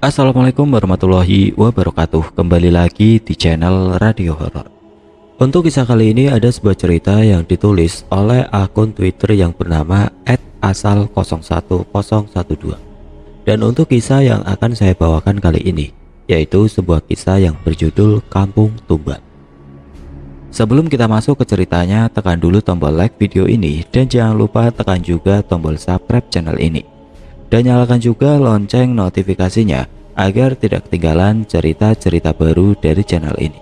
Assalamualaikum warahmatullahi wabarakatuh. Kembali lagi di channel Radio Horor. Untuk kisah kali ini ada sebuah cerita yang ditulis oleh akun Twitter yang bernama @asal01012. Dan untuk kisah yang akan saya bawakan kali ini, yaitu sebuah kisah yang berjudul Kampung Tuban. Sebelum kita masuk ke ceritanya, tekan dulu tombol like video ini dan jangan lupa tekan juga tombol subscribe channel ini. Dan nyalakan juga lonceng notifikasinya agar tidak ketinggalan cerita-cerita baru dari channel ini.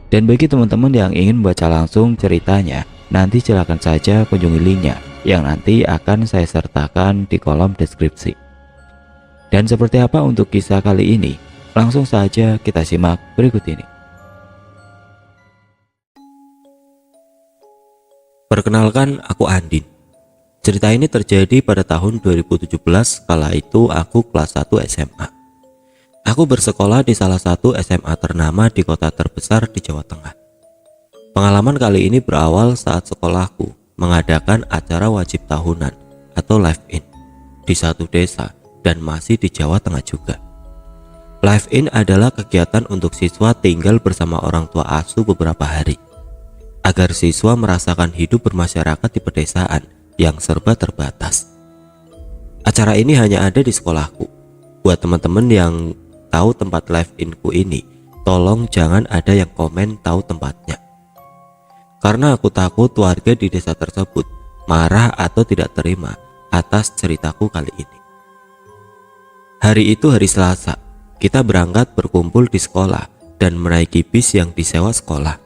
Dan bagi teman-teman yang ingin baca langsung ceritanya, nanti silakan saja kunjungi linknya yang nanti akan saya sertakan di kolom deskripsi. Dan seperti apa untuk kisah kali ini? Langsung saja kita simak berikut ini. Perkenalkan, aku Andin. Cerita ini terjadi pada tahun 2017, kala itu aku kelas 1 SMA. Aku bersekolah di salah satu SMA ternama di kota terbesar di Jawa Tengah. Pengalaman kali ini berawal saat sekolahku mengadakan acara wajib tahunan atau live-in di satu desa dan masih di Jawa Tengah juga. Live-in adalah kegiatan untuk siswa tinggal bersama orang tua asuh beberapa hari, agar siswa merasakan hidup bermasyarakat di pedesaan yang serba terbatas. Acara ini hanya ada di sekolahku. Buat teman-teman yang tahu tempat live-in-ku ini, tolong jangan ada yang komen tahu tempatnya. Karena aku takut warga di desa tersebut marah atau tidak terima atas ceritaku kali ini. Hari itu hari Selasa, kita berangkat berkumpul di sekolah dan menaiki bis yang disewa sekolah.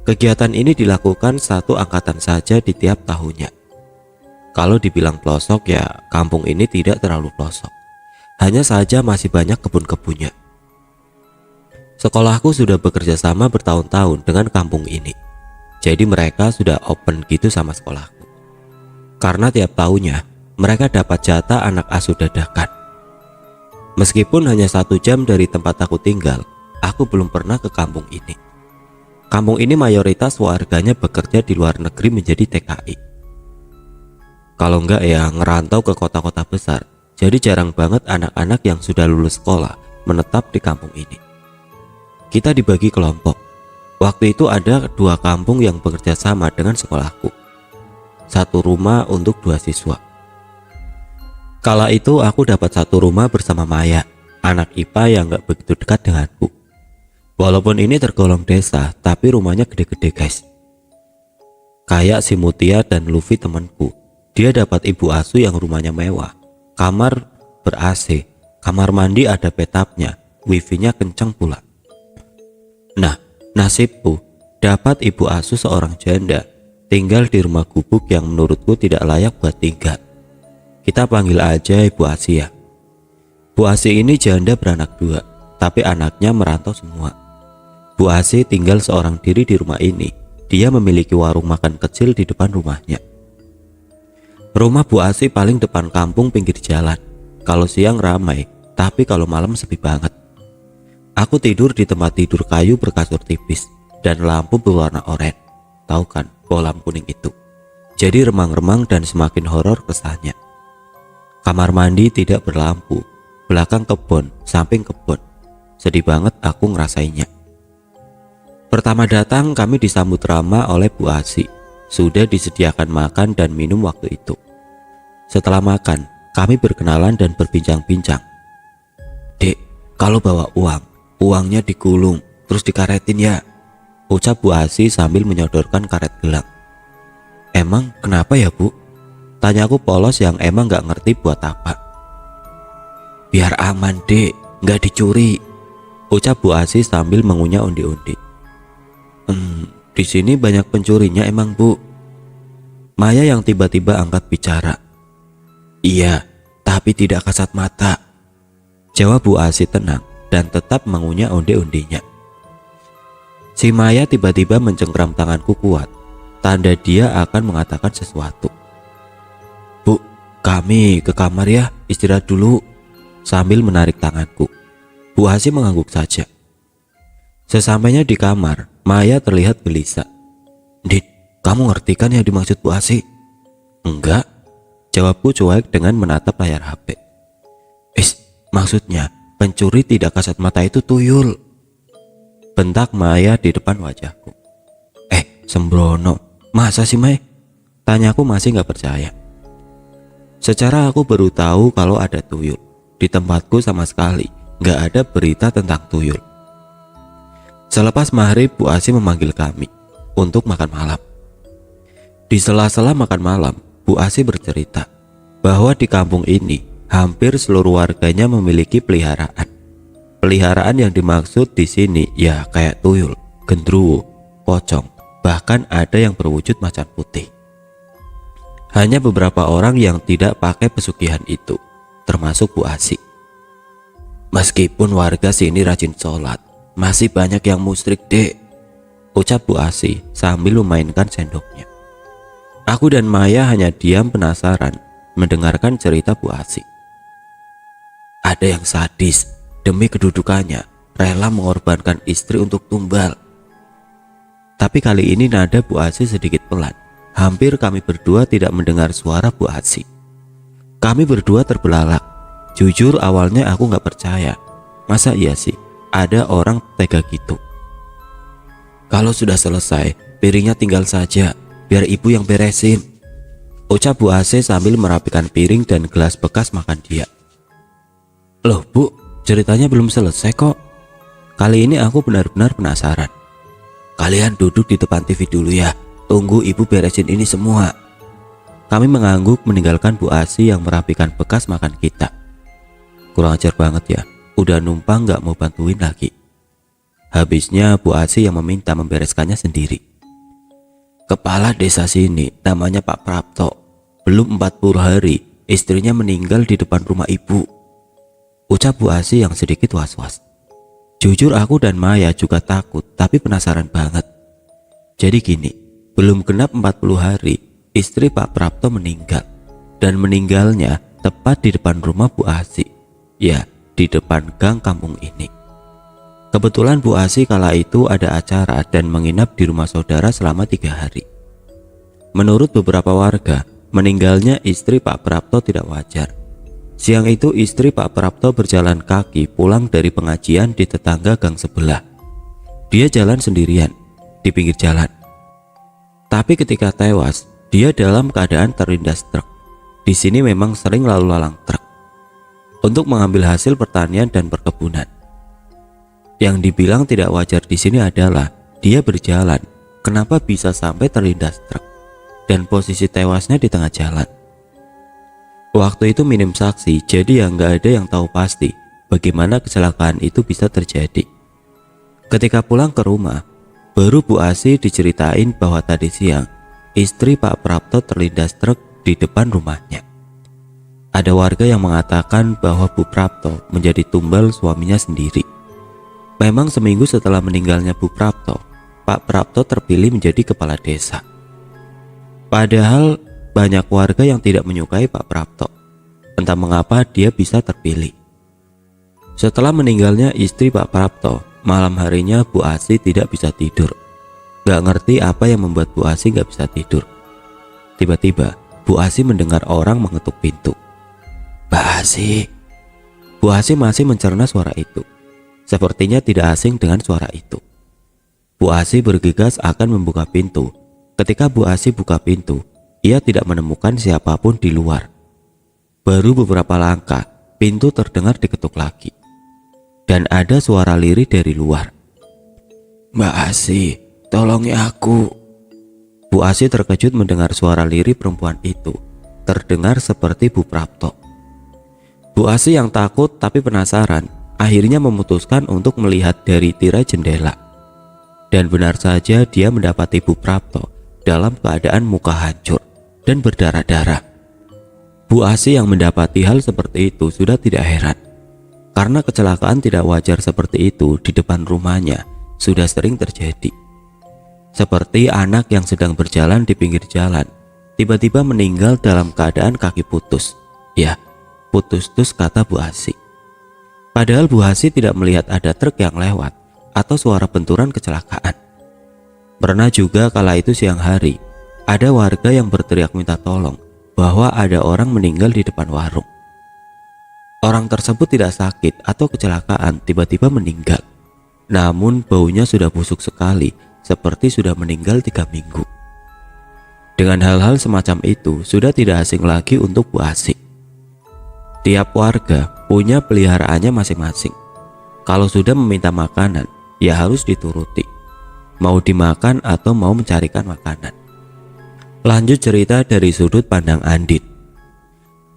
Kegiatan ini dilakukan satu angkatan saja di tiap tahunnya. Kalau dibilang pelosok ya, kampung ini tidak terlalu pelosok. Hanya saja masih banyak kebun-kebunnya. Sekolahku sudah bekerja sama bertahun-tahun dengan kampung ini. Jadi mereka sudah open gitu sama sekolahku. Karena tiap tahunnya mereka dapat jatah anak asuh dadakan. Meskipun hanya 1 jam dari tempat aku tinggal, aku belum pernah ke kampung ini. Kampung ini mayoritas warganya bekerja di luar negeri menjadi TKI. Kalau enggak ya ngerantau ke kota-kota besar. Jadi jarang banget anak-anak yang sudah lulus sekolah menetap di kampung ini. Kita dibagi kelompok. Waktu itu ada 2 kampung yang bekerja sama dengan sekolahku. 1 rumah untuk 2 siswa. Kala itu aku dapat 1 rumah bersama Maya, anak IPA yang enggak begitu dekat denganku. Walaupun ini tergolong desa, tapi rumahnya gede-gede guys. Kayak si Mutia dan Luffy temanku, dia dapat ibu asuh yang rumahnya mewah. Kamar ber-AC, kamar mandi ada bathtubnya, wifi-nya kenceng pula. Nah, nasibku dapat ibu asuh seorang janda, tinggal di rumah gubuk yang menurutku tidak layak buat tinggal. Kita panggil aja Ibu Asia. Bu Asia ini janda beranak 2, tapi anaknya merantau semua. Bu Asi tinggal seorang diri di rumah ini. Dia memiliki warung makan kecil di depan rumahnya. Rumah Bu Asi paling depan kampung pinggir jalan. Kalau siang ramai, tapi kalau malam sepi banget. Aku tidur di tempat tidur kayu berkasur tipis dan lampu berwarna oranye. Tahu kan, bohlam kuning itu. Jadi remang-remang dan semakin horor kesannya. Kamar mandi tidak berlampu, belakang kebun, samping kebun. Sedih banget aku ngerasainnya. Pertama datang kami disambut ramah oleh Bu Asi. Sudah disediakan makan dan minum waktu itu. Setelah makan, kami berkenalan dan berbincang-bincang. "Dek, kalau bawa uangnya digulung, terus dikaretin ya," ucap Bu Asi sambil menyodorkan karet gelang. "Emang kenapa ya Bu?" tanyaku polos yang emang gak ngerti buat apa. "Biar aman dek, gak dicuri," ucap Bu Asi sambil mengunyah undi-undi. Di sini banyak pencurinya emang Bu?" Maya yang tiba-tiba angkat bicara. "Iya, tapi tidak kasat mata," jawab Bu Asi tenang dan tetap mengunyah undi-undinya. Si Maya tiba-tiba mencengkram tanganku kuat, tanda dia akan mengatakan sesuatu. "Bu, kami ke kamar ya, istirahat dulu," sambil menarik tanganku. Bu Asi mengangguk saja. Sesampainya di kamar, Maya terlihat gelisah. "Dit, kamu ngerti kan yang dimaksud Bu Asi?" "Enggak," jawabku cuek dengan menatap layar HP. Maksudnya, pencuri tidak kasat mata itu tuyul, bentak Maya di depan wajahku. Sembrono, masa sih Mai? Tanyaku masih gak percaya. Secara aku baru tahu kalau ada tuyul. Di tempatku sama sekali gak ada berita tentang tuyul. Selepas maghrib, Bu Asi memanggil kami untuk makan malam. Di sela-sela makan malam, Bu Asi bercerita bahwa di kampung ini hampir seluruh warganya memiliki peliharaan. Peliharaan yang dimaksud di sini ya kayak tuyul, gendruwo, pocong, bahkan ada yang berwujud macan putih. Hanya beberapa orang yang tidak pakai pesugihan itu, termasuk Bu Asi. Meskipun warga sini rajin sholat, masih banyak yang musyrik dek, ucap Bu Asi sambil memainkan sendoknya. Aku dan Maya hanya diam penasaran mendengarkan cerita Bu Asi. Ada yang sadis, demi kedudukannya rela mengorbankan istri untuk tumbal. Tapi kali ini nada Bu Asi sedikit pelan. Hampir kami berdua tidak mendengar suara Bu Asi. Kami berdua terbelalak. Jujur awalnya aku gak percaya. Masa iya sih ada orang tega gitu? Kalau sudah selesai, piringnya tinggal saja, biar ibu yang beresin, ucap Bu Asi sambil merapikan piring dan gelas bekas makan dia. Loh Bu, ceritanya belum selesai kok. Kali ini aku benar-benar penasaran. Kalian duduk di depan TV dulu ya, tunggu ibu beresin ini semua. Kami mengangguk meninggalkan Bu Asi yang merapikan bekas makan kita. Kurang ajar banget ya, udah numpang gak mau bantuin lagi. Habisnya Bu Asi yang meminta membereskannya sendiri. Kepala desa sini namanya Pak Prapto. Belum 40 hari istrinya meninggal di depan rumah ibu, ucap Bu Asi yang sedikit was-was. Jujur aku dan Maya juga takut tapi penasaran banget. Jadi gini, belum genap 40 hari istri Pak Prapto meninggal. Dan meninggalnya tepat di depan rumah Bu Asi. Ya, di depan gang kampung ini. Kebetulan Bu Asi kala itu ada acara dan menginap di rumah saudara selama 3 hari. Menurut beberapa warga, meninggalnya istri Pak Prapto tidak wajar. Siang itu istri Pak Prapto berjalan kaki pulang dari pengajian di tetangga gang sebelah. Dia jalan sendirian di pinggir jalan. Tapi ketika tewas, dia dalam keadaan terlindas truk. Di sini memang sering lalu lalang truk untuk mengambil hasil pertanian dan perkebunan. Yang dibilang tidak wajar di sini adalah dia berjalan, kenapa bisa sampai terlindas truk dan posisi tewasnya di tengah jalan. Waktu itu minim saksi, jadi yang nggak ada yang tahu pasti bagaimana kecelakaan itu bisa terjadi. Ketika pulang ke rumah, baru Bu Asi diceritain bahwa tadi siang istri Pak Prapto terlindas truk di depan rumahnya. Ada warga yang mengatakan bahwa Bu Prapto menjadi tumbal suaminya sendiri. Memang seminggu setelah meninggalnya Bu Prapto, Pak Prapto terpilih menjadi kepala desa. Padahal banyak warga yang tidak menyukai Pak Prapto. Entah mengapa dia bisa terpilih. Setelah meninggalnya istri Pak Prapto, malam harinya Bu Asi tidak bisa tidur. Gak ngerti apa yang membuat Bu Asi gak bisa tidur. Tiba-tiba Bu Asi mendengar orang mengetuk pintu. Mbak Asi. Bu Asi masih mencerna suara itu. Sepertinya tidak asing dengan suara itu. Bu Asi bergegas akan membuka pintu. Ketika Bu Asi buka pintu, ia tidak menemukan siapapun di luar. Baru beberapa langkah, pintu terdengar diketuk lagi. Dan ada suara lirih dari luar. Mbak Asi, tolongi aku. Bu Asi terkejut mendengar suara lirih perempuan itu. Terdengar seperti Bu Prapto. Bu Asi yang takut tapi penasaran, akhirnya memutuskan untuk melihat dari tirai jendela. Dan benar saja dia mendapati Bu Prapto dalam keadaan muka hancur dan berdarah-darah. Bu Asi yang mendapati hal seperti itu sudah tidak heran, karena kecelakaan tidak wajar seperti itu di depan rumahnya sudah sering terjadi. Seperti anak yang sedang berjalan di pinggir jalan, tiba-tiba meninggal dalam keadaan kaki putus. Ya, putus-tus kata Bu Asi. Padahal Bu Asi tidak melihat ada truk yang lewat atau suara benturan kecelakaan. Pernah juga kala itu siang hari, ada warga yang berteriak minta tolong bahwa ada orang meninggal di depan warung. Orang tersebut tidak sakit atau kecelakaan, tiba-tiba meninggal. Namun baunya sudah busuk sekali, seperti sudah meninggal 3 minggu. Dengan hal-hal semacam itu, sudah tidak asing lagi untuk Bu Asih. Tiap warga punya peliharaannya masing-masing. Kalau sudah meminta makanan, ya harus dituruti. Mau dimakan atau mau mencarikan makanan. Lanjut cerita dari sudut pandang Andit.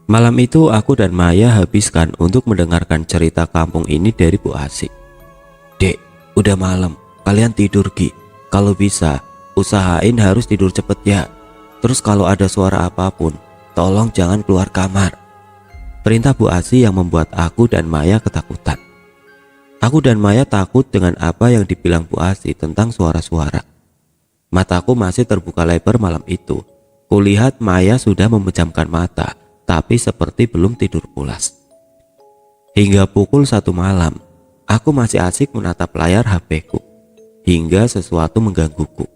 Malam itu aku dan Maya habiskan untuk mendengarkan cerita kampung ini dari Bu Asih. Dek, udah malam, kalian tidur Gi. Kalau bisa, usahain harus tidur cepet ya. Terus kalau ada suara apapun, tolong jangan keluar kamar. Perintah Bu Asih yang membuat aku dan Maya ketakutan. Aku dan Maya takut dengan apa yang dibilang Bu Asih tentang suara-suara. Mataku masih terbuka lebar malam itu. Kulihat Maya sudah memejamkan mata, tapi seperti belum tidur pulas. Hingga pukul 1 malam, aku masih asik menatap layar HP-ku, hingga sesuatu menggangguku.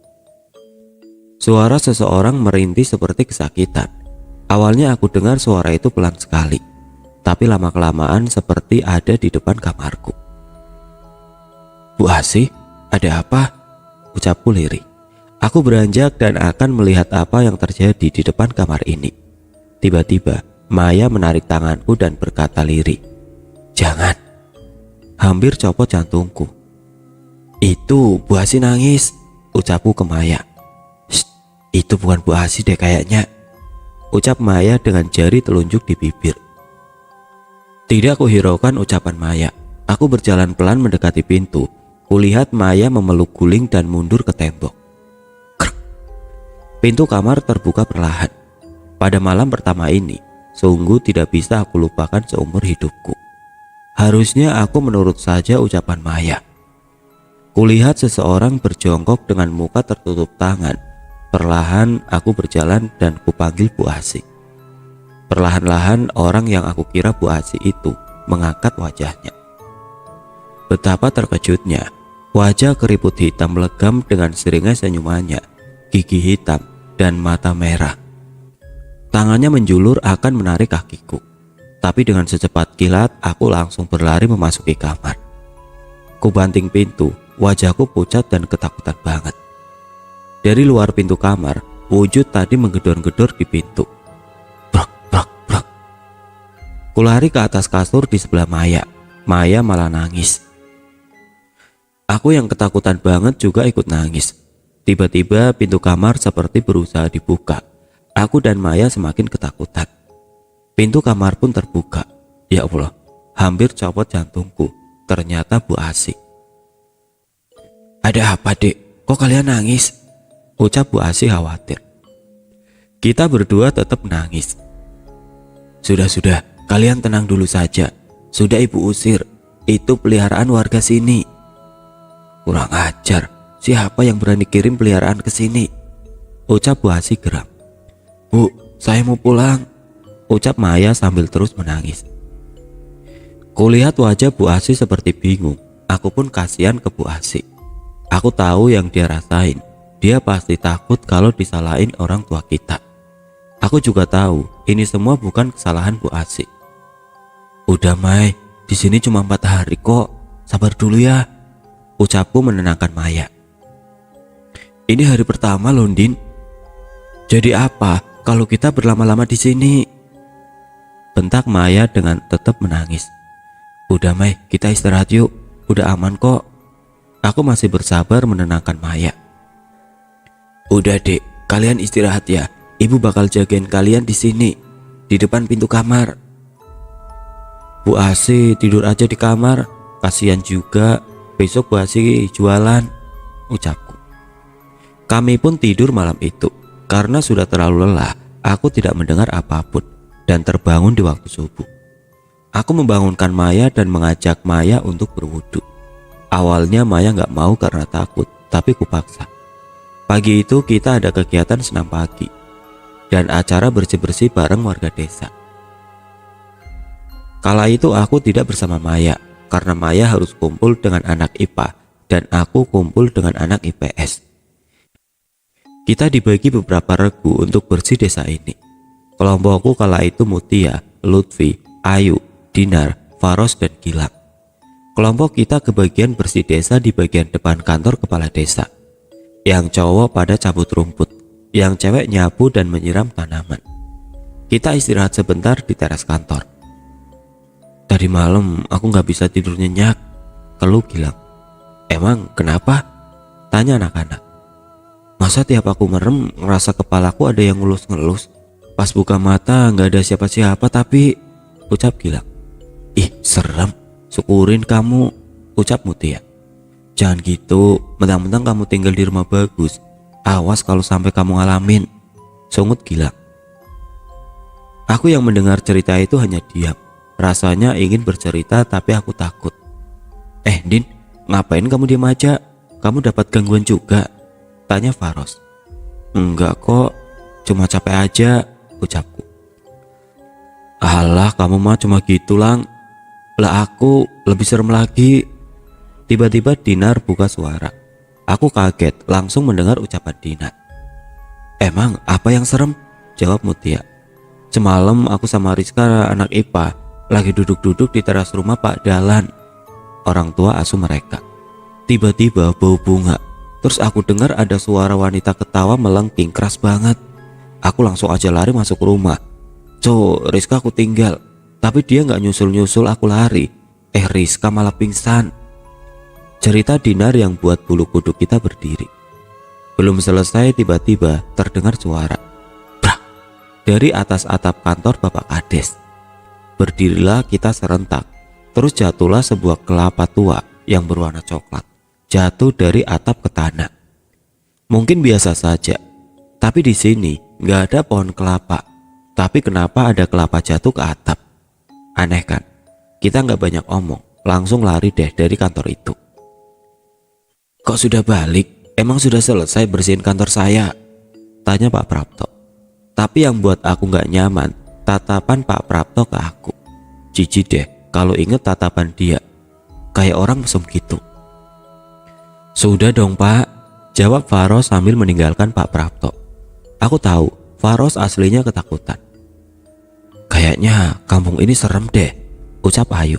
Suara seseorang merintih seperti kesakitan. Awalnya aku dengar suara itu pelan sekali, tapi lama-kelamaan seperti ada di depan kamarku. Bu Asih, ada apa? Ucapku lirih. Aku beranjak dan akan melihat apa yang terjadi di depan kamar ini. Tiba-tiba Maya menarik tanganku dan berkata lirih, "Jangan." Hampir copot jantungku. "Itu Bu Asih nangis," ucapku ke Maya. "Shh, itu bukan Bu Asih deh kayaknya," ucap Maya dengan jari telunjuk di bibir. Tidak kuhiraukan ucapan Maya. Aku berjalan pelan mendekati pintu. Kulihat Maya memeluk guling dan mundur ke tembok. Krek. Pintu kamar terbuka perlahan. Pada malam pertama ini, sungguh tidak bisa aku lupakan seumur hidupku. Harusnya aku menurut saja ucapan Maya. Kulihat seseorang berjongkok dengan muka tertutup tangan. Perlahan aku berjalan dan kupanggil Bu Asih. Perlahan-lahan orang yang aku kira Bu Asih itu mengangkat wajahnya. Betapa terkejutnya, wajah keriput hitam legam dengan seringai senyumannya, gigi hitam dan mata merah. Tangannya menjulur akan menarik kakiku, tapi dengan secepat kilat aku langsung berlari memasuki kamar. Kubanting pintu, wajahku pucat dan ketakutan banget. Dari luar pintu kamar, wujud tadi menggedor-gedor di pintu. Brak, brak, brak. Kulari ke atas kasur di sebelah Maya. Maya malah nangis. Aku yang ketakutan banget juga ikut nangis. Tiba-tiba pintu kamar seperti berusaha dibuka. Aku dan Maya semakin ketakutan. Pintu kamar pun terbuka. Ya Allah, hampir copot jantungku. Ternyata Bu Asih. "Ada apa dek? Kok kalian nangis?" ucap Bu Asih khawatir. Kita berdua tetap nangis. Sudah, kalian tenang dulu saja. Sudah ibu usir. Itu peliharaan warga sini." "Kurang ajar. Siapa yang berani kirim peliharaan ke sini?" ucap Bu Asih geram. "Bu, saya mau pulang," ucap Maya sambil terus menangis. Kulihat wajah Bu Asih seperti bingung. Aku pun kasihan ke Bu Asih. Aku tahu yang dia rasain. Dia pasti takut kalau disalahin orang tua kita. Aku juga tahu ini semua bukan kesalahan Bu Asih. "Udah Mai, di sini cuma 4 hari kok. Sabar dulu ya," ucapku menenangkan Maya. "Ini hari pertama loh, Din. Jadi apa kalau kita berlama-lama di sini?" bentak Maya dengan tetap menangis. "Udah Mai, kita istirahat yuk. Udah aman kok." Aku masih bersabar menenangkan Maya. "Udah dek, kalian istirahat ya. Ibu bakal jagain kalian di sini, di depan pintu kamar." "Bu Asih tidur aja di kamar. Kasihan juga. Besok Bu Asih jualan," ucapku. Kami pun tidur malam itu. Karena sudah terlalu lelah, aku tidak mendengar apapun dan terbangun di waktu subuh. Aku membangunkan Maya dan mengajak Maya untuk berwudu. Awalnya Maya gak mau karena takut, tapi kupaksa. Pagi itu kita ada kegiatan senam pagi dan acara bersih-bersih bareng warga desa. Kala itu aku tidak bersama Maya karena Maya harus kumpul dengan anak IPA dan aku kumpul dengan anak IPS. Kita dibagi beberapa regu untuk bersih desa ini. Kelompokku kala itu Mutia, Lutfi, Ayu, Dinar, Faros, dan Gilang. Kelompok kita kebagian bersih desa di bagian depan kantor kepala desa. Yang cowok pada cabut rumput, yang cewek nyapu dan menyiram tanaman. Kita istirahat sebentar di teras kantor. Tadi malam aku gak bisa tidur nyenyak, keluh Gilang. Emang kenapa? Tanya anak-anak. Masa tiap aku merem ngerasa kepalaku ada yang ngelus-ngelus. Pas buka mata gak ada siapa-siapa tapi, ucap Gilang. Ih serem, syukurin kamu, ucap Mutia. Jangan gitu, mentang-mentang kamu tinggal di rumah bagus. Awas kalau sampai kamu ngalamin, sungut Gilang. Aku yang mendengar cerita itu hanya diam. Rasanya ingin bercerita tapi aku takut. Din, ngapain kamu diam aja? Kamu dapat gangguan juga? Tanya Faros. Enggak kok, cuma capek aja, ucapku. Alah, kamu mah cuma gitu Lang. Lah aku lebih serem lagi. Tiba-tiba Dinar buka suara. Aku kaget langsung mendengar ucapan Dinar. Emang apa yang serem? Jawab Mutia. Semalam aku sama Rizka anak IPA lagi duduk-duduk di teras rumah Pak Dalan, orang tua asuh mereka. Tiba-tiba bau bunga. Terus aku dengar ada suara wanita ketawa melengking keras banget. Aku langsung aja lari masuk rumah. Rizka aku tinggal. Tapi dia gak nyusul-nyusul aku lari. Rizka malah pingsan. Cerita Dinar yang buat bulu kuduk kita berdiri. Belum selesai tiba-tiba terdengar suara. Brak! Dari atas atap kantor Bapak Kades. Berdirilah kita serentak. Terus jatuhlah sebuah kelapa tua yang berwarna coklat. Jatuh dari atap ke tanah. Mungkin biasa saja, tapi di sini nggak ada pohon kelapa. Tapi kenapa ada kelapa jatuh ke atap? Aneh kan? Kita nggak banyak omong, langsung lari deh dari kantor itu. Kok sudah balik? Emang sudah selesai bersihin kantor saya? Tanya Pak Prapto. Tapi yang buat aku nggak nyaman, tatapan Pak Prapto ke aku. Jijik deh kalau inget tatapan dia, kayak orang mesum gitu. Sudah dong Pak, jawab Faros sambil meninggalkan Pak Prapto. Aku tahu Faros aslinya ketakutan. Kayaknya kampung ini serem deh, ucap Ayu.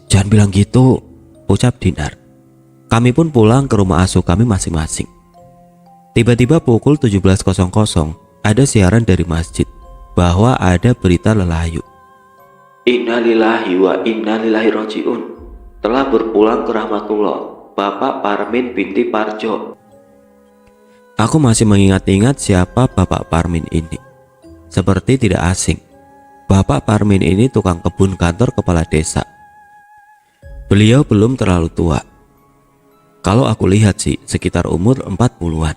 Jangan bilang gitu, ucap Dinar. Kami pun pulang ke rumah asuh kami masing-masing. Tiba-tiba pukul 17.00 ada siaran dari masjid bahwa ada berita lelayu. Innalillahi wa innalillahi rojiun. Telah berpulang ke rahmatullah Bapak Parmin binti Parjo. Aku masih mengingat-ingat siapa Bapak Parmin ini. Seperti tidak asing. Bapak Parmin ini tukang kebun kantor kepala desa. Beliau belum terlalu tua. Kalau aku lihat sih sekitar umur 40-an.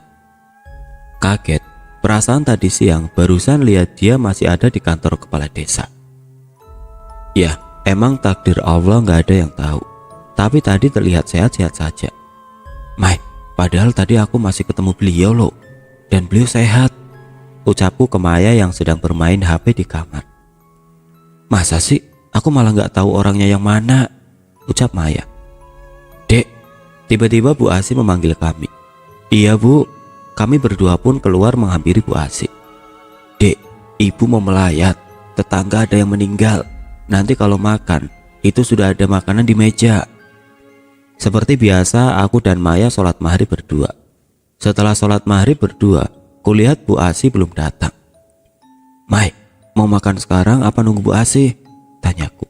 Kaget, perasaan tadi siang barusan lihat dia masih ada di kantor kepala desa. Ya, emang takdir Allah gak ada yang tahu. Tapi tadi terlihat sehat-sehat saja. Mai, padahal tadi aku masih ketemu beliau loh. Dan beliau sehat, ucapku ke Maya yang sedang bermain HP di kamar. Masa sih? Aku malah gak tahu orangnya yang mana, ucap Maya. Dek, tiba-tiba Bu Asi memanggil kami. Iya Bu, kami berdua pun keluar menghampiri Bu Asi. Dek, ibu mau melayat, tetangga ada yang meninggal. Nanti kalau makan, itu sudah ada makanan di meja. Seperti biasa aku dan Maya sholat maghrib berdua. Setelah sholat maghrib berdua, kulihat Bu Asi belum datang. Mai, mau makan sekarang apa nunggu Bu Asi? Tanyaku.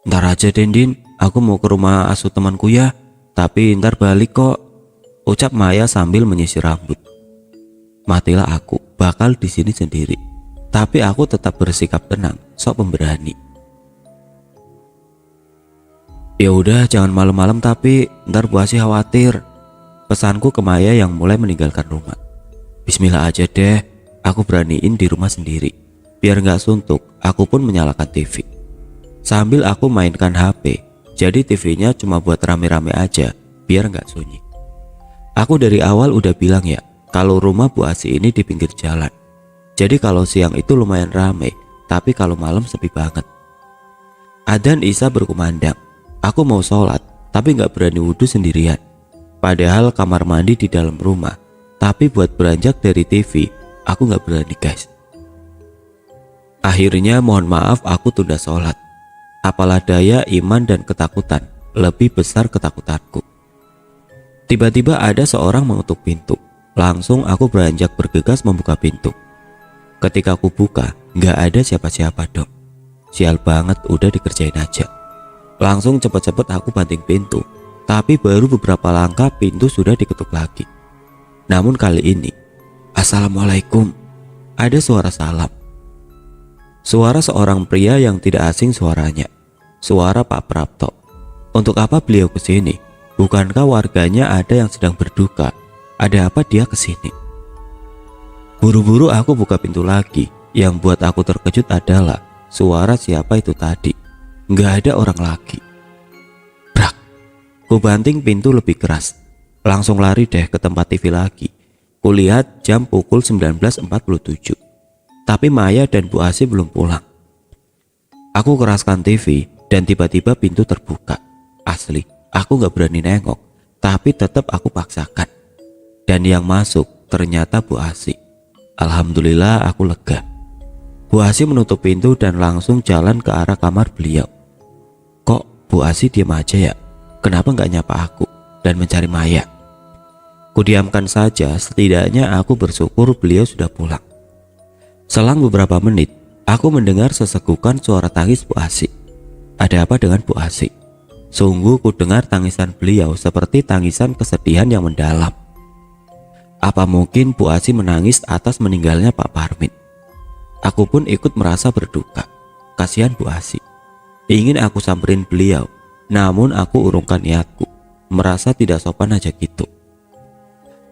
Ntar aja Dendin, aku mau ke rumah asuh temanku ya. Tapi ntar balik kok, ucap Maya sambil menyisir rambut. Matilah aku, bakal di sini sendiri. Tapi aku tetap bersikap tenang, sok pemberani. Ya udah jangan malam-malam tapi ntar Bu Asi khawatir, pesanku ke Maya yang mulai meninggalkan rumah. Bismillah aja deh, aku beraniin di rumah sendiri. Biar gak suntuk, aku pun menyalakan TV. Sambil aku mainkan HP, jadi TV-nya cuma buat rame-rame aja, biar gak sunyi. Aku dari awal udah bilang ya, kalau rumah Bu Asi ini di pinggir jalan. Jadi kalau siang itu lumayan rame, tapi kalau malam sepi banget. Adzan Isya berkumandang. Aku mau sholat, tapi gak berani wudhu sendirian. Padahal kamar mandi di dalam rumah. Tapi buat beranjak dari TV, aku gak berani guys. Akhirnya mohon maaf aku tunda sholat. Apalah daya iman dan ketakutan, lebih besar ketakutanku. Tiba-tiba ada seorang mengetuk pintu. Langsung aku beranjak bergegas membuka pintu. Ketika aku buka, nggak ada siapa-siapa dong. Sial banget, udah dikerjain aja. Langsung cepet-cepet aku banting pintu. Tapi baru beberapa langkah pintu sudah diketuk lagi. Namun kali ini, Assalamualaikum. Ada suara salam. Suara seorang pria yang tidak asing suaranya. Suara Pak Prapto. Untuk apa beliau kesini? Bukankah warganya ada yang sedang berduka? Ada apa dia kesini? Buru-buru aku buka pintu lagi. Yang buat aku terkejut adalah suara siapa itu tadi. Nggak ada orang lagi. Brak. Ku banting pintu lebih keras. Langsung lari deh ke tempat TV lagi. Kulihat jam pukul 19.47. Tapi Maya dan Bu Asi belum pulang. Aku keraskan TV dan tiba-tiba pintu terbuka. Asli, aku gak berani nengok, tapi tetap aku paksakan. Dan yang masuk ternyata Bu Asi. Alhamdulillah aku lega. Bu Asi menutup pintu dan langsung jalan ke arah kamar beliau. Kok Bu Asi diam aja ya? Kenapa gak nyapa aku dan mencari Maya? Kudiamkan saja, setidaknya aku bersyukur beliau sudah pulang. Selang beberapa menit, aku mendengar sesegukan suara tangis Bu Asi. Ada apa dengan Bu Asi? Sungguh ku dengar tangisan beliau seperti tangisan kesedihan yang mendalam. Apa mungkin Bu Asi menangis atas meninggalnya Pak Parmin? Aku pun ikut merasa berduka. Kasihan Bu Asi. Ingin aku samperin beliau, namun aku urungkan niatku. Merasa tidak sopan aja gitu.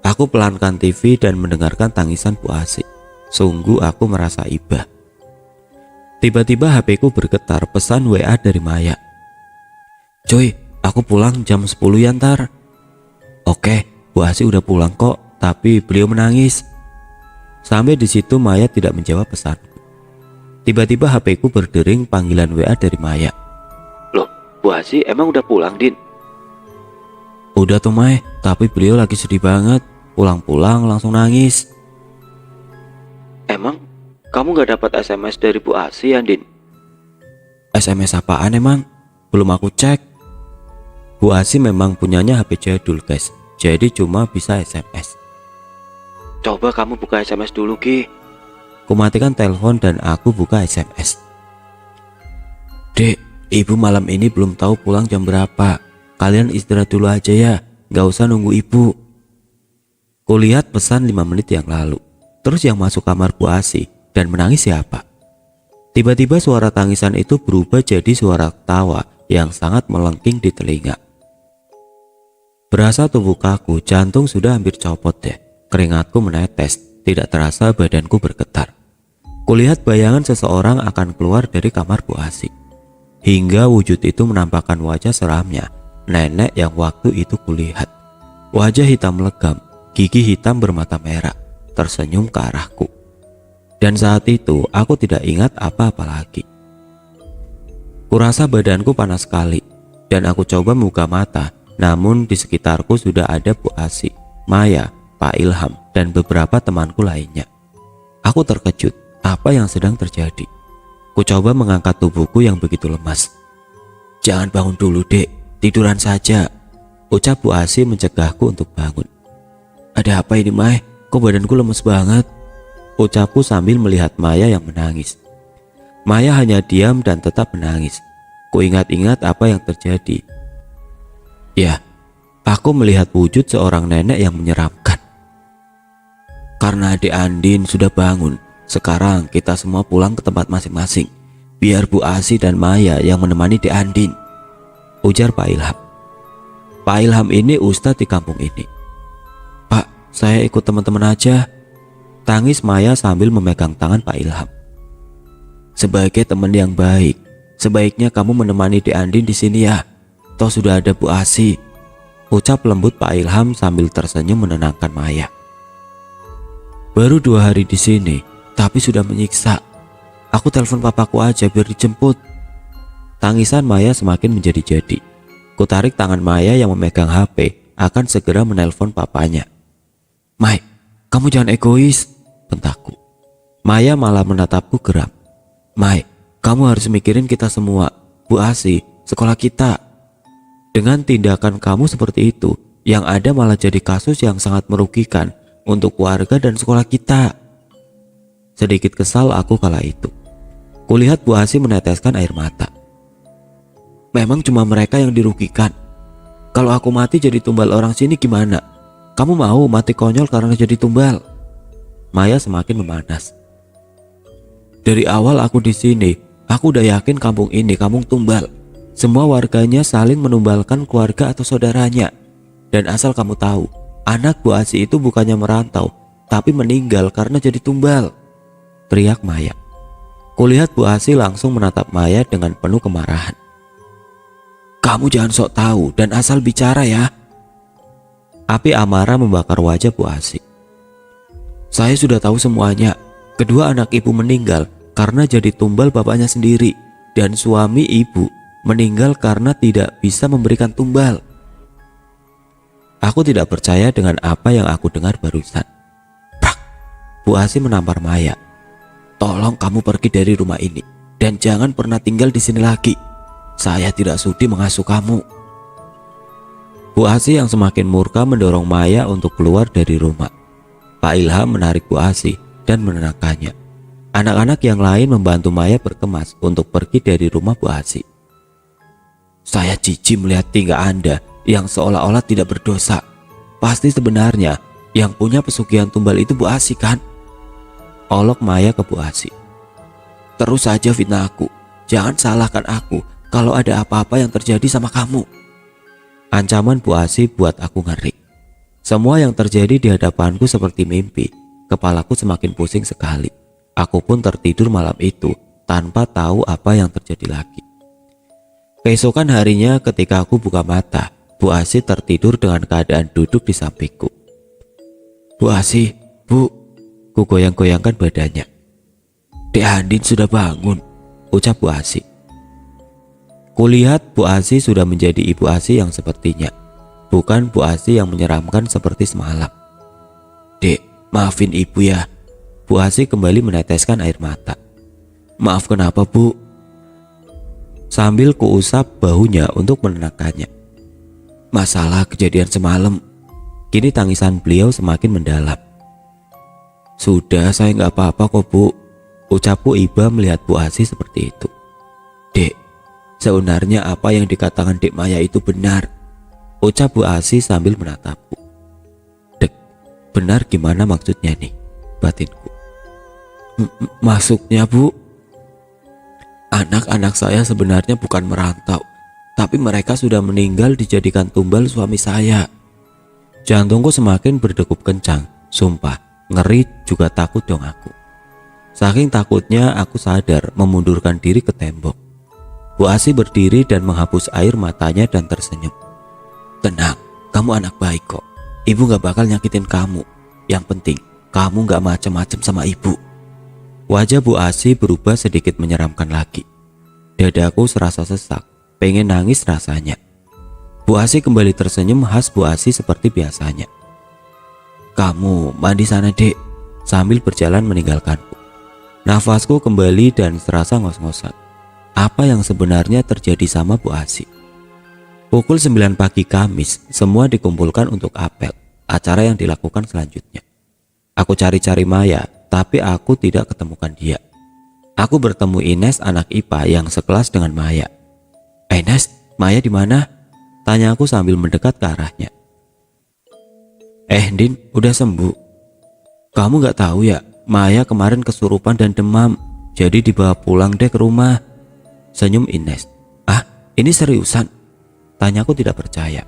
Aku pelankan TV dan mendengarkan tangisan Bu Asi. Sungguh aku merasa iba. Tiba-tiba HP-ku bergetar pesan WA dari Maya. Coy, aku pulang jam 10 ya ntar. Oke, Bu Asi udah pulang kok, tapi beliau menangis. Sampai di situ Maya tidak menjawab pesanku. Tiba-tiba HP-ku berdering panggilan WA dari Maya. Loh, Bu Asi emang udah pulang, Din? Udah tuh Mai, tapi beliau lagi sedih banget. Pulang-pulang langsung nangis. Emang kamu gak dapat SMS dari Bu Asi ya, Din? SMS apaan emang? Belum aku cek. Bu Asi memang punyanya HP jadul guys, jadi cuma bisa SMS. Coba kamu buka SMS dulu Ki. Ku matikan telepon dan aku buka SMS. Dek, ibu malam ini belum tahu pulang jam berapa. Kalian istirahat dulu aja ya, gak usah nunggu ibu. Kulihat pesan 5 menit yang lalu. Terus yang masuk kamar Bu Asi dan menangis siapa? Tiba-tiba suara tangisan itu berubah jadi suara tawa yang sangat melengking di telinga. Berasa tubuh kaku, jantung sudah hampir copot deh. Keringatku menetes, tidak terasa badanku bergetar. Kulihat bayangan seseorang akan keluar dari kamar Bu Asi. Hingga wujud itu menampakkan wajah seramnya, nenek yang waktu itu kulihat. Wajah hitam legam, gigi hitam bermata merah, tersenyum ke arahku. Dan saat itu aku tidak ingat apa-apa lagi. Kurasa badanku panas sekali dan aku coba membuka mata, namun di sekitarku sudah ada Bu Asi, Maya, Pak Ilham, dan beberapa temanku lainnya. Aku terkejut, apa yang sedang terjadi? Ku coba mengangkat tubuhku yang begitu lemas. Jangan bangun dulu dek, tiduran saja, ucap Bu Asi mencegahku untuk bangun. Ada apa ini Mai? Kok badanku lemes banget? Ucapku sambil melihat Maya yang menangis. Maya hanya diam dan tetap menangis. Ku ingat-ingat apa yang terjadi. Ya, aku melihat wujud seorang nenek yang menyeramkan. Karena adik Andin sudah bangun, sekarang kita semua pulang ke tempat masing-masing. Biar Bu Asi dan Maya yang menemani Dek Andin, ujar Pak Ilham. Pak Ilham ini ustadz di kampung ini. Pak, saya ikut teman-teman aja, tangis Maya sambil memegang tangan Pak Ilham. Sebagai teman yang baik, sebaiknya kamu menemani Dek Andin di sini ya. Toh sudah ada Bu Asi, ucap lembut Pak Ilham sambil tersenyum menenangkan Maya. Baru 2 hari di sini, tapi sudah menyiksa. Aku telepon papaku aja biar dijemput. Tangisan Maya semakin menjadi-jadi. Ku tarik tangan Maya yang memegang HP akan segera menelpon papanya. Mai, kamu jangan egois, bentakku. Maya malah menatapku geram. Mai, kamu harus mikirin kita semua, Bu Asi, sekolah kita. Dengan tindakan kamu seperti itu, yang ada malah jadi kasus yang sangat merugikan untuk keluarga dan sekolah kita. Sedikit kesal aku kala itu. Kulihat Bu Asi meneteskan air mata. Memang cuma mereka yang dirugikan. Kalau aku mati jadi tumbal orang sini gimana? Kamu mau mati konyol karena jadi tumbal? Maya semakin memanas. Dari awal aku di sini, aku udah yakin kampung ini kampung tumbal. Semua warganya saling menumbalkan keluarga atau saudaranya. Dan asal kamu tahu, anak Bu Asi itu bukannya merantau, tapi meninggal karena jadi tumbal. Teriak Maya. Kulihat Bu Asi langsung menatap Maya dengan penuh kemarahan. Kamu jangan sok tahu dan asal bicara ya. Api amarah membakar wajah Bu Asi. Saya sudah tahu semuanya. Kedua anak ibu meninggal karena jadi tumbal bapaknya sendiri. Dan suami ibu meninggal karena tidak bisa memberikan tumbal. Aku tidak percaya dengan apa yang aku dengar barusan. Prak! Bu Asi menampar Maya. Tolong kamu pergi dari rumah ini. Dan jangan pernah tinggal di sini lagi. Saya tidak sudi mengasuh kamu. Bu Asi yang semakin murka mendorong Maya untuk keluar dari rumah. Pak Ilham menarik Bu Asi dan menenangkannya. Anak-anak yang lain membantu Maya berkemas untuk pergi dari rumah Bu Asi. Saya jijik melihat tingkah Anda yang seolah-olah tidak berdosa. Pasti sebenarnya yang punya pesugihan tumbal itu Bu Asi kan? Olok Maya ke Bu Asi. Terus saja fitnah aku. Jangan salahkan aku kalau ada apa-apa yang terjadi sama kamu. Ancaman Bu Asi buat aku ngeri. Semua yang terjadi di hadapanku seperti mimpi. Kepalaku semakin pusing sekali. Aku pun tertidur malam itu tanpa tahu apa yang terjadi lagi. Keesokan harinya ketika aku buka mata, Bu Asi tertidur dengan keadaan duduk di sampingku. Bu Asi, Bu, ku goyang-goyangkan badannya. Dek Andin sudah bangun, ucap Bu Asi. Kulihat Bu Asi sudah menjadi Ibu Asi yang sepertinya, bukan Bu Asi yang menyeramkan seperti semalam. Dek, maafin ibu ya. Bu Asi kembali meneteskan air mata. Maaf kenapa Bu? Sambil kuusap bahunya untuk menenangkannya. Masalah kejadian semalam. Kini tangisan beliau semakin mendalam. Sudah, saya nggak apa-apa kok Bu, ucapku iba melihat Bu Asi seperti itu. Dek, sebenarnya apa yang dikatakan Dek Maya itu benar, ucap Bu Asi sambil menatapku. Dek, benar gimana maksudnya nih, batinku. Maksudnya Bu, anak-anak saya sebenarnya bukan merantau, tapi mereka sudah meninggal dijadikan tumbal suami saya. Jantungku semakin berdegup kencang, sumpah, ngeri juga takut dong aku. Saking takutnya aku sadar memundurkan diri ke tembok. Bu Asi berdiri dan menghapus air matanya dan tersenyum. Tenang, kamu anak baik kok. Ibu gak bakal nyakitin kamu. Yang penting, kamu gak macem-macem sama ibu. Wajah Bu Asi berubah sedikit menyeramkan lagi. Dadaku serasa sesak, pengen nangis rasanya. Bu Asi kembali tersenyum khas Bu Asi seperti biasanya. Kamu mandi sana Dek, sambil berjalan meninggalkanku. Nafasku kembali dan serasa ngos-ngosan. Apa yang sebenarnya terjadi sama Bu Asi? Pukul 9 pagi Kamis, semua dikumpulkan untuk apel, acara yang dilakukan selanjutnya. Aku cari-cari Maya, tapi aku tidak ketemukan dia. Aku bertemu Ines, anak IPA yang sekelas dengan Maya. Ines, Maya di mana? Tanya aku sambil mendekat ke arahnya. Din, udah sembuh. Kamu gak tahu ya, Maya kemarin kesurupan dan demam, jadi dibawa pulang deh ke rumah. Senyum Ines. Ah, ini seriusan? Tanyaku tidak percaya.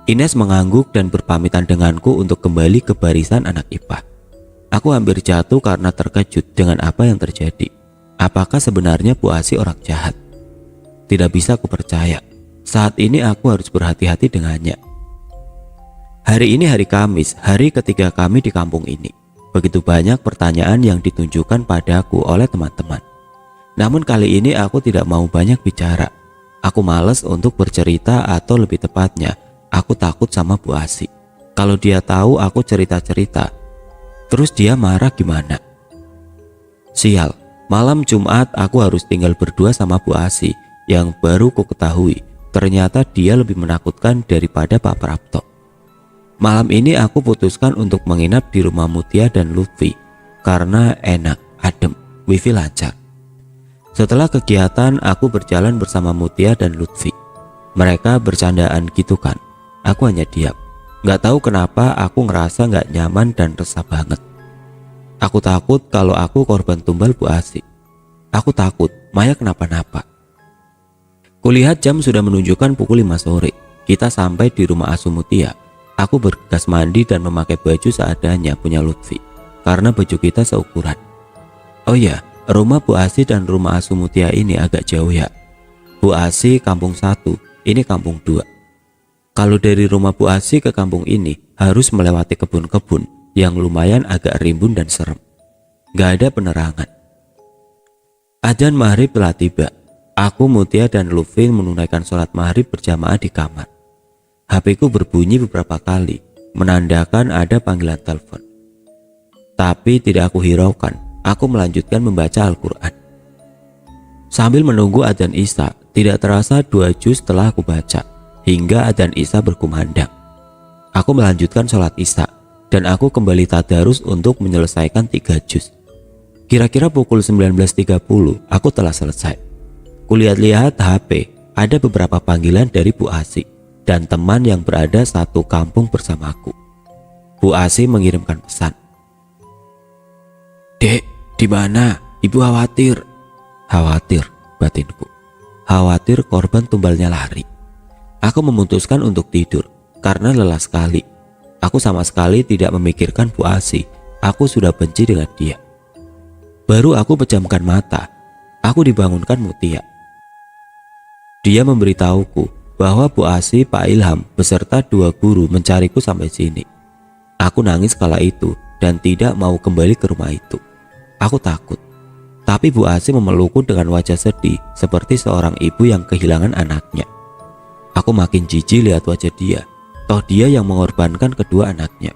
Ines mengangguk dan berpamitan denganku untuk kembali ke barisan anak IPA. Aku hampir jatuh karena terkejut dengan apa yang terjadi. Apakah sebenarnya Bu Asi orang jahat? Tidak bisa aku percaya. Saat ini aku harus berhati-hati dengannya. Hari ini hari Kamis, hari ketiga kami di kampung ini. Begitu banyak pertanyaan yang ditunjukkan padaku oleh teman-teman. Namun kali ini aku tidak mau banyak bicara. Aku malas untuk bercerita, atau lebih tepatnya, aku takut sama Bu Asi. Kalau dia tahu aku cerita-cerita, terus dia marah gimana? Sial, Malam Jumat aku harus tinggal berdua sama Bu Asi yang baru ku ketahui ternyata dia lebih menakutkan daripada Pak Prapto. Malam ini aku putuskan untuk menginap di rumah Mutia dan Lutfi karena enak, adem, wifi lancar. Setelah kegiatan aku berjalan bersama Mutia dan Lutfi. Mereka bercandaan gitu kan. Aku hanya diam. Gak tahu kenapa aku ngerasa gak nyaman dan resah banget. Aku takut kalau aku korban tumbal Bu Asi. Aku takut Maya kenapa-napa. Kulihat jam sudah menunjukkan pukul 5 sore. Kita sampai di rumah asuh Mutia. Aku bergegas mandi dan memakai baju seadanya punya Lutfi karena baju kita seukuran. Oh ya, rumah Bu Asi dan rumah asuh Mutia ini agak jauh ya. Bu Asi kampung 1, ini kampung 2. Kalau dari rumah Bu Asi ke kampung ini harus melewati kebun-kebun yang lumayan agak rimbun dan serem. Gak ada penerangan. Adzan maghrib telah tiba. Aku, Mutia dan Lutfi menunaikan sholat maghrib berjamaah di kamar. HP-ku berbunyi beberapa kali, menandakan ada panggilan telepon. Tapi tidak aku hiraukan, aku melanjutkan membaca Al-Quran. Sambil menunggu adzan Isya, tidak terasa 2 juz telah aku baca, hingga adzan Isya berkumandang. Aku melanjutkan sholat Isya, dan aku kembali tadarus untuk menyelesaikan 3 juz. Kira-kira pukul 19.30 aku telah selesai. Kulihat-lihat HP, ada beberapa panggilan dari Bu Asi dan teman yang berada satu kampung bersamaku. Bu Asi mengirimkan pesan. "Dek, di mana? Ibu khawatir." Khawatir, batinku. Khawatir korban tumbalnya lari. Aku memutuskan untuk tidur karena lelah sekali. Aku sama sekali tidak memikirkan Bu Asi. Aku sudah benci dengan dia. Baru aku pejamkan mata, aku dibangunkan Mutia. Dia memberitahuku bahwa Bu Asi, Pak Ilham beserta 2 guru mencariku sampai sini. Aku nangis kala itu dan tidak mau kembali ke rumah itu. Aku takut. Tapi Bu Asi memelukku dengan wajah sedih seperti seorang ibu yang kehilangan anaknya. Aku makin jijik lihat wajah dia. Toh dia yang mengorbankan kedua anaknya.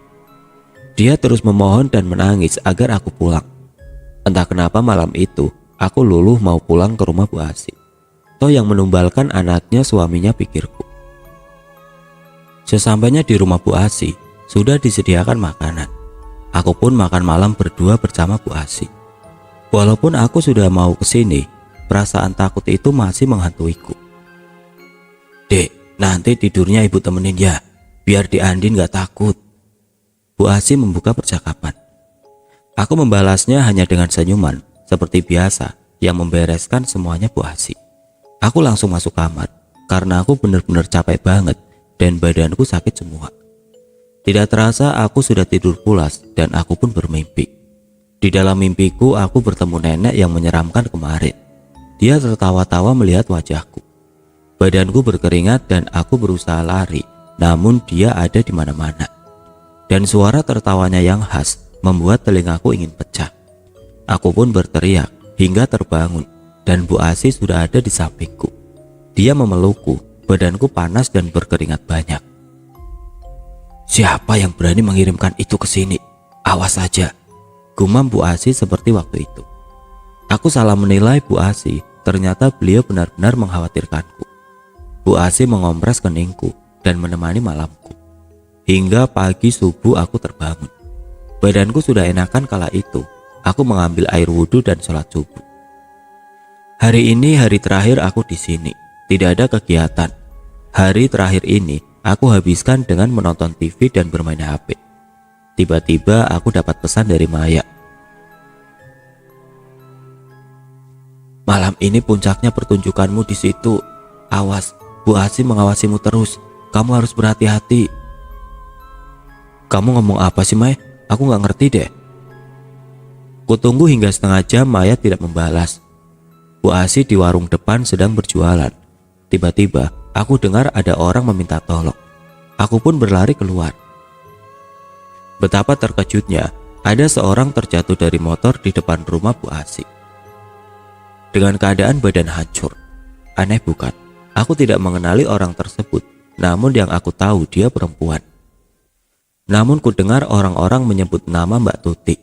Dia terus memohon dan menangis agar aku pulang. Entah kenapa malam itu aku luluh mau pulang ke rumah Bu Asi. Toh yang menumbalkan anaknya suaminya, pikirku. Sesampainya di rumah Bu Asi, sudah disediakan makanan. Aku pun makan malam berdua bersama Bu Asi. Walaupun aku sudah mau ke sini, perasaan takut itu masih menghantuiku. "Dek, nanti tidurnya ibu temenin ya, biar di Andin gak takut." Bu Asi membuka percakapan. Aku membalasnya hanya dengan senyuman, seperti biasa yang membereskan semuanya Bu Asi. Aku langsung masuk kamar, karena aku benar-benar capek banget dan badanku sakit semua. Tidak terasa aku sudah tidur pulas dan aku pun bermimpi. Di dalam mimpiku aku bertemu nenek yang menyeramkan kemarin. Dia tertawa-tawa melihat wajahku. Badanku berkeringat dan aku berusaha lari, namun dia ada di mana-mana. Dan suara tertawanya yang khas membuat telingaku ingin pecah. Aku pun berteriak hingga terbangun dan Bu Asi sudah ada di sampingku. Dia memelukku, badanku panas dan berkeringat banyak. "Siapa yang berani mengirimkan itu ke sini? Awas saja," gumam Bu Asi seperti waktu itu. Aku salah menilai Bu Asi, ternyata beliau benar-benar mengkhawatirkanku. Bu Asi mengompres keningku dan menemani malamku. Hingga pagi subuh aku terbangun. Badanku sudah enakan kala itu. Aku mengambil air wudhu dan sholat subuh. Hari ini hari terakhir aku di sini. Tidak ada kegiatan. Hari terakhir ini aku habiskan dengan menonton TV dan bermain HP. Tiba-tiba aku dapat pesan dari Maya. "Malam ini puncaknya pertunjukanmu di situ. Awas, Bu Asi mengawasimu terus. Kamu harus berhati-hati." "Kamu ngomong apa sih, Mai? Aku gak ngerti deh." Kutunggu hingga setengah jam Maya tidak membalas. Bu Asi di warung depan sedang berjualan. Tiba-tiba aku dengar ada orang meminta tolong. Aku pun berlari keluar. Betapa terkejutnya, ada seorang terjatuh dari motor di depan rumah Bu Asi. Dengan keadaan badan hancur. Aneh bukan? Aku tidak mengenali orang tersebut, namun yang aku tahu dia perempuan. Namun ku dengar orang-orang menyebut nama Mbak Tuti.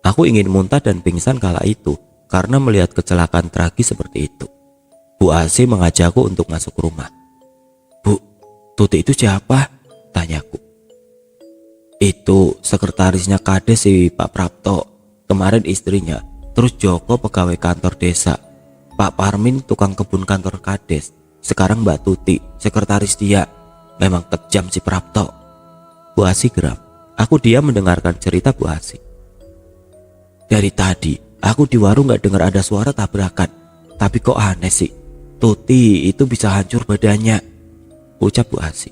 Aku ingin muntah dan pingsan kala itu, karena melihat kecelakaan tragis seperti itu. Bu Asi mengajakku untuk masuk rumah. "Bu, Tuti itu siapa?" tanyaku. "Itu sekretarisnya Kades si Pak Prapto, kemarin istrinya. Terus Joko pegawai kantor desa. Pak Parmin tukang kebun kantor Kades. Sekarang Mbak Tuti, sekretaris dia. Memang kejam si Prapto." Bu Asi geram. Aku diam mendengarkan cerita Bu Asi. "Dari tadi aku di warung gak dengar ada suara tabrakan. Tapi kok aneh sih, Tuti itu bisa hancur badannya," ucap Bu Asi.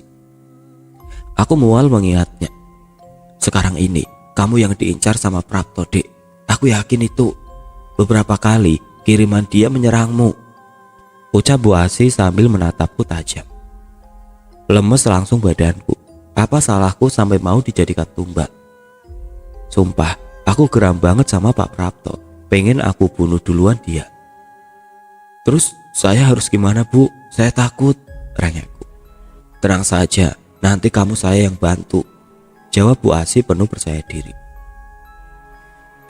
Aku mual mengingatnya. "Sekarang ini kamu yang diincar sama Prapto, Dek. Aku yakin itu. Beberapa kali kiriman dia menyerangmu," ucap Bu Asi sambil menatapku tajam. Lemes langsung badanku. Apa salahku sampai mau dijadikan tumbal? Sumpah, aku geram banget sama Pak Prapto. Pengen aku bunuh duluan dia. "Terus saya harus gimana, Bu? Saya takut," rengekku. "Tenang saja, nanti kamu saya yang bantu," jawab Bu Asi penuh percaya diri.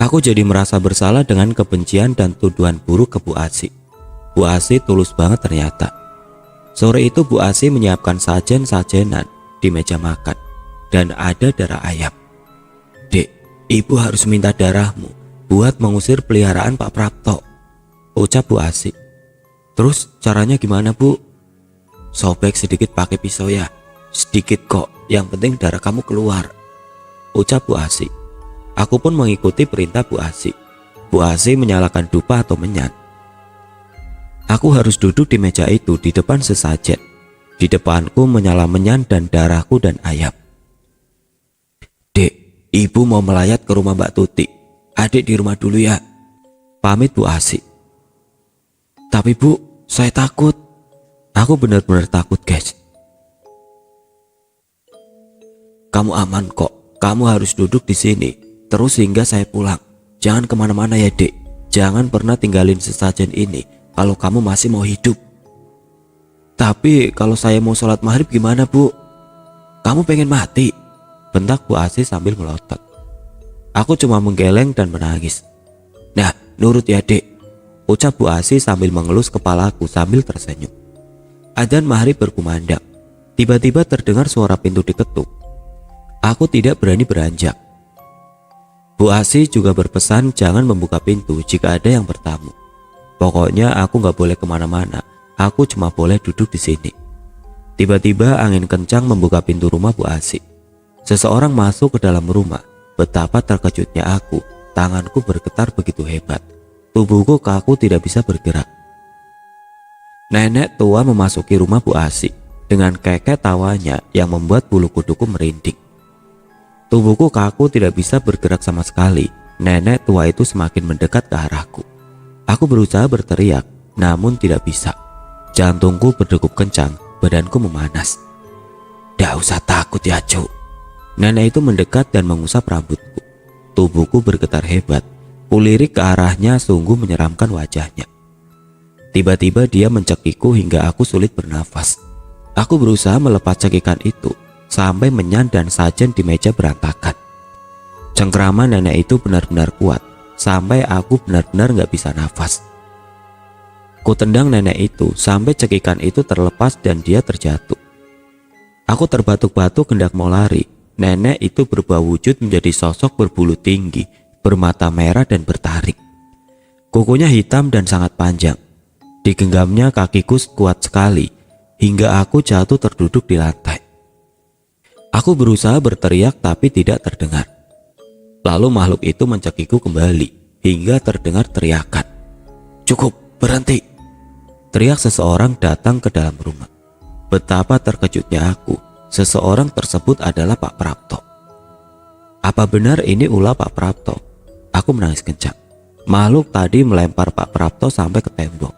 Aku jadi merasa bersalah dengan kebencian dan tuduhan buruk ke Bu Asi. Bu Asi tulus banget ternyata. Sore itu Bu Asi menyiapkan sajen-sajenan di meja makan dan ada darah ayam. "Dek, Ibu harus minta darahmu buat mengusir peliharaan Pak Prapto," ucap Bu Asi. "Terus caranya gimana, Bu?" "Sobek sedikit pakai pisau ya. Sedikit kok, yang penting darah kamu keluar," ucap Bu Asi. Aku pun mengikuti perintah Bu Asi. Bu Asi menyalakan dupa atau menyan. Aku harus duduk di meja itu di depan sesajen. Di depanku menyala menyan dan darahku dan ayam. "Dek, Ibu mau melayat ke rumah Mbak Tuti. Adik di rumah dulu ya," pamit Bu Asi. "Tapi Bu, saya takut." Aku benar-benar takut, guys. "Kamu aman kok. Kamu harus duduk di sini terus hingga saya pulang. Jangan kemana-mana ya, Dek. Jangan pernah tinggalin sesajen ini kalau kamu masih mau hidup." "Tapi kalau saya mau sholat maghrib gimana, Bu?" "Kamu pengen mati?" bentak Bu Asi sambil melotot. Aku cuma menggeleng dan menangis. "Nah, nurut ya, Dek," ucap Bu Asi sambil mengelus kepalaku sambil tersenyum. Adzan maghrib berkumandang. Tiba-tiba terdengar suara pintu diketuk. Aku tidak berani beranjak. Bu Asi juga berpesan jangan membuka pintu jika ada yang bertamu. Pokoknya aku gak boleh kemana-mana. Aku cuma boleh duduk di sini. Tiba-tiba angin kencang membuka pintu rumah Bu Asi. Seseorang masuk ke dalam rumah. Betapa terkejutnya aku. Tanganku bergetar begitu hebat. Tubuhku kaku tidak bisa bergerak. Nenek tua memasuki rumah Bu Asi dengan kekek tawanya yang membuat bulu kuduku merinding. Tubuhku kaku tidak bisa bergerak sama sekali. Nenek tua itu semakin mendekat ke arahku. Aku berusaha berteriak, namun tidak bisa. Jantungku berdegup kencang, badanku memanas. "Dak usah takut ya, Cuk." Nenek itu mendekat dan mengusap rambutku. Tubuhku bergetar hebat. Kulirik ke arahnya, sungguh menyeramkan wajahnya. Tiba-tiba dia mencekiku hingga aku sulit bernafas. Aku berusaha melepas cekikan itu sampai menyan dan sajen di meja berantakan. Cengkrama nenek itu benar-benar kuat sampai aku benar-benar gak bisa nafas. Ku tendang nenek itu sampai cekikan itu terlepas dan dia terjatuh. Aku terbatuk-batuk hendak mau lari. Nenek itu berubah wujud menjadi sosok berbulu tinggi, bermata merah dan bertaring. Kukunya hitam dan sangat panjang. Digenggamnya kakiku kuat sekali hingga aku jatuh terduduk di lantai. Aku berusaha berteriak tapi tidak terdengar. Lalu makhluk itu mencekiku kembali hingga terdengar teriakan. "Cukup, berhenti!" Teriak seseorang datang ke dalam rumah. Betapa terkejutnya aku. Seseorang tersebut adalah Pak Prapto. Apa benar ini ulah Pak Prapto? Aku menangis kencang. Makhluk tadi melempar Pak Prapto sampai ke tembok.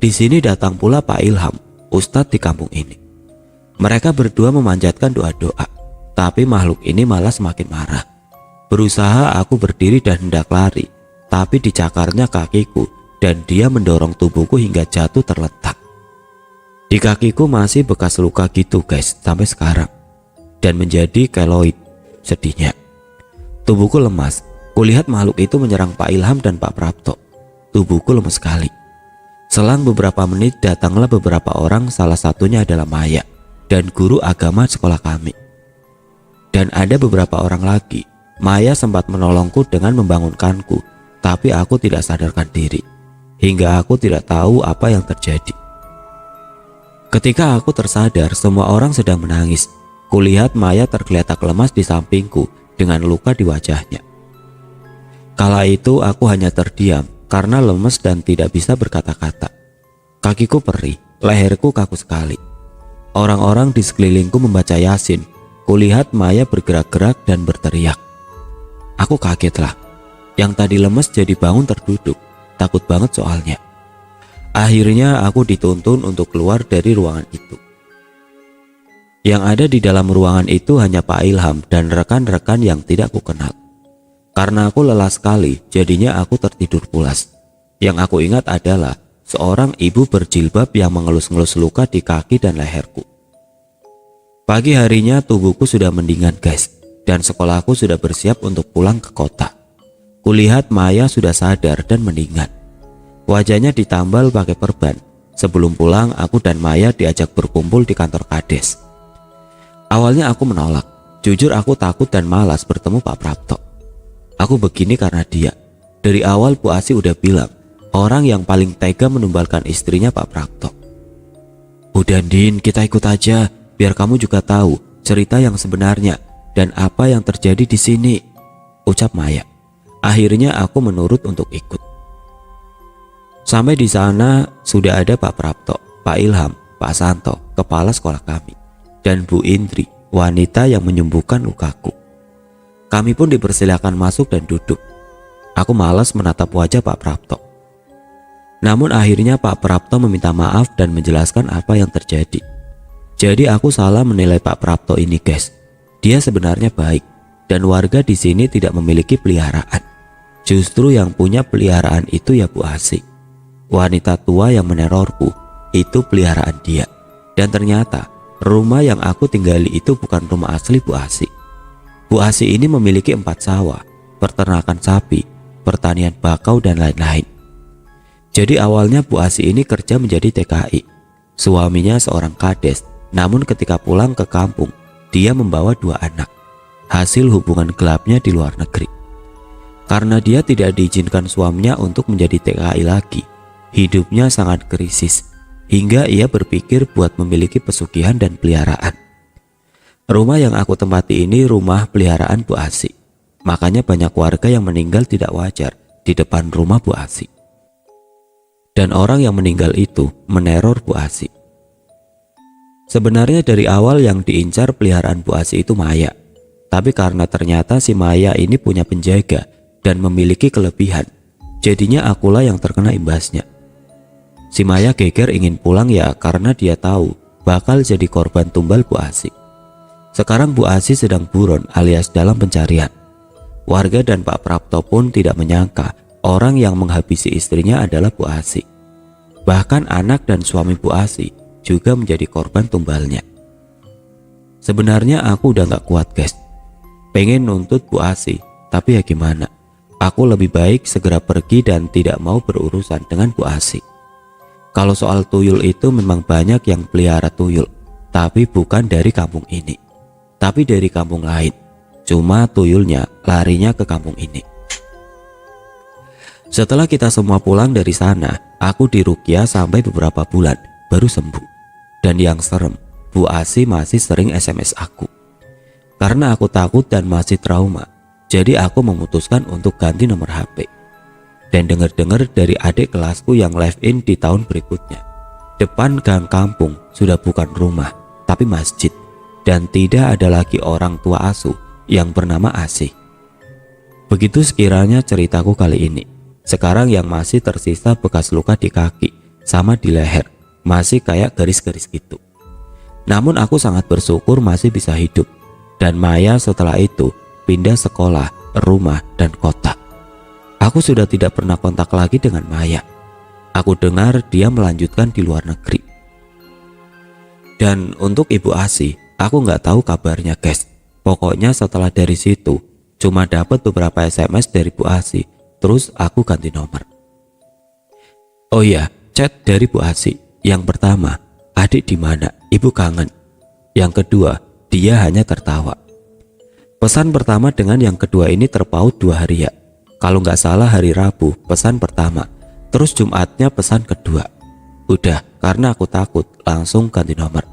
Di sini datang pula Pak Ilham, ustadz di kampung ini. Mereka berdua memanjatkan doa-doa, tapi makhluk ini malah semakin marah. Berusaha aku berdiri dan hendak lari, tapi dicakarnya kakiku dan dia mendorong tubuhku hingga jatuh terletak. Di kakiku masih bekas luka gitu guys sampai sekarang, dan menjadi keloid. Sedihnya tubuhku lemas. Kulihat makhluk itu menyerang Pak Ilham dan Pak Prapto. tubuhku lemes sekali. Selang beberapa menit datanglah beberapa orang, salah satunya adalah Maya dan guru agama sekolah kami. Dan ada beberapa orang lagi. Maya sempat menolongku dengan membangunkanku, tapi aku tidak sadarkan diri, hingga aku tidak tahu apa yang terjadi. Ketika aku tersadar, semua orang sedang menangis. Kulihat Maya tergeletak lemas di sampingku dengan luka di wajahnya. Kala itu aku hanya terdiam karena lemes dan tidak bisa berkata-kata. Kakiku perih, leherku kaku sekali. Orang-orang di sekelilingku membaca Yasin. Kulihat Maya bergerak-gerak dan berteriak. Aku kagetlah. Yang tadi lemes jadi bangun terduduk. Takut banget soalnya. Akhirnya aku dituntun untuk keluar dari ruangan itu. Yang ada di dalam ruangan itu hanya Pak Ilham dan rekan-rekan yang tidak kukenal. Karena aku lelah sekali, jadinya aku tertidur pulas. Yang aku ingat adalah seorang ibu berjilbab yang mengelus-ngelus luka di kaki dan leherku. Pagi harinya tubuhku sudah mendingan guys, dan sekolahku sudah bersiap untuk pulang ke kota. Kulihat Maya sudah sadar dan mendingan. Wajahnya ditambal pakai perban. Sebelum pulang, aku dan Maya diajak berkumpul di kantor Kades. Awalnya aku menolak. Jujur aku takut dan malas bertemu Pak Prapto. Aku begini karena dia. Dari awal Bu Asi udah bilang, orang yang paling tega menumbalkan istrinya Pak Prapto. Udah Din, kita ikut aja, biar kamu juga tahu cerita yang sebenarnya dan apa yang terjadi di sini, ucap Maya. Akhirnya aku menurut untuk ikut. Sampai di sana sudah ada Pak Prapto, Pak Ilham, Pak Santo, kepala sekolah kami, dan Bu Indri, wanita yang menyembuhkan lukaku. Kami pun dipersilakan masuk dan duduk. Aku malas menatap wajah Pak Prapto. Namun akhirnya Pak Prapto meminta maaf dan menjelaskan apa yang terjadi. Jadi aku salah menilai Pak Prapto ini guys. Dia sebenarnya baik dan warga di sini tidak memiliki peliharaan. Justru yang punya peliharaan itu ya Bu Asi. Wanita tua yang menerorku itu peliharaan dia. Dan ternyata rumah yang aku tinggali itu bukan rumah asli Bu Asi. Bu Asi ini memiliki 4 sawah, peternakan sapi, pertanian bakau dan lain-lain. Jadi awalnya Bu Asi ini kerja menjadi TKI. Suaminya seorang kades, namun ketika pulang ke kampung, dia membawa 2 anak. Hasil hubungan gelapnya di luar negeri. Karena dia tidak diizinkan suaminya untuk menjadi TKI lagi, hidupnya sangat krisis, hingga ia berpikir buat memiliki pesugihan dan peliharaan. Rumah yang aku tempati ini rumah peliharaan Bu Asi. Makanya banyak warga yang meninggal tidak wajar di depan rumah Bu Asi. Dan orang yang meninggal itu meneror Bu Asi. Sebenarnya dari awal yang diincar peliharaan Bu Asi itu Maya. Tapi karena ternyata si Maya ini punya penjaga dan memiliki kelebihan, jadinya akulah yang terkena imbasnya. Si Maya geger ingin pulang ya karena dia tahu bakal jadi korban tumbal Bu Asi. Sekarang Bu Asi sedang buron alias dalam pencarian. Warga dan Pak Prapto pun tidak menyangka orang yang menghabisi istrinya adalah Bu Asi. Bahkan anak dan suami Bu Asi juga menjadi korban tumbalnya. Sebenarnya aku udah gak kuat guys. Pengen nuntut Bu Asi, tapi ya gimana. Aku lebih baik segera pergi dan tidak mau berurusan dengan Bu Asi. Kalau soal tuyul itu memang banyak yang pelihara tuyul, tapi bukan dari kampung ini, tapi dari kampung lain. Cuma tuyulnya larinya ke kampung ini. Setelah kita semua pulang dari sana, aku diruqyah sampai beberapa bulan baru sembuh. Dan yang serem, Bu Asi masih sering SMS aku. Karena aku takut dan masih trauma, jadi aku memutuskan untuk ganti nomor HP. Dan dengar-dengar dari adik kelasku yang live in di tahun berikutnya, depan gang kampung sudah bukan rumah, tapi masjid. Dan tidak ada lagi orang tua asuh yang bernama Asih. Begitu sekiranya ceritaku kali ini. Sekarang yang masih tersisa bekas luka di kaki sama di leher, masih kayak garis-garis gitu. Namun aku sangat bersyukur masih bisa hidup. Dan Maya setelah itu pindah sekolah, rumah, dan kota. Aku sudah tidak pernah kontak lagi dengan Maya. Aku dengar dia melanjutkan di luar negeri. Dan untuk Ibu Asi, aku nggak tahu kabarnya guys. Pokoknya setelah dari situ, cuma dapat beberapa SMS dari Bu Asi. Terus aku ganti nomor. Oh iya, chat dari Bu Asih. Yang pertama, adik di mana? Ibu kangen. Yang kedua, dia hanya tertawa. Pesan pertama dengan yang kedua ini terpaut 2 hari ya. Kalau nggak salah hari Rabu pesan pertama, terus Jumatnya pesan kedua. Udah, karena aku takut, langsung ganti nomor.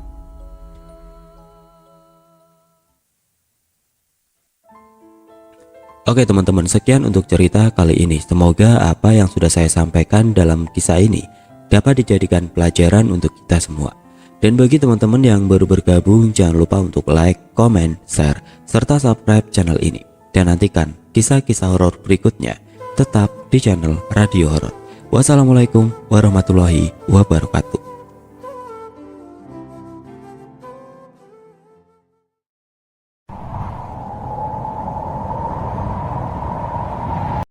Oke teman-teman, sekian untuk cerita kali ini. Semoga apa yang sudah saya sampaikan dalam kisah ini dapat dijadikan pelajaran untuk kita semua. Dan bagi teman-teman yang baru bergabung, jangan lupa untuk like, comment, share, serta subscribe channel ini. Dan nantikan kisah-kisah horor berikutnya tetap di channel Radio Horor. Wassalamualaikum warahmatullahi wabarakatuh.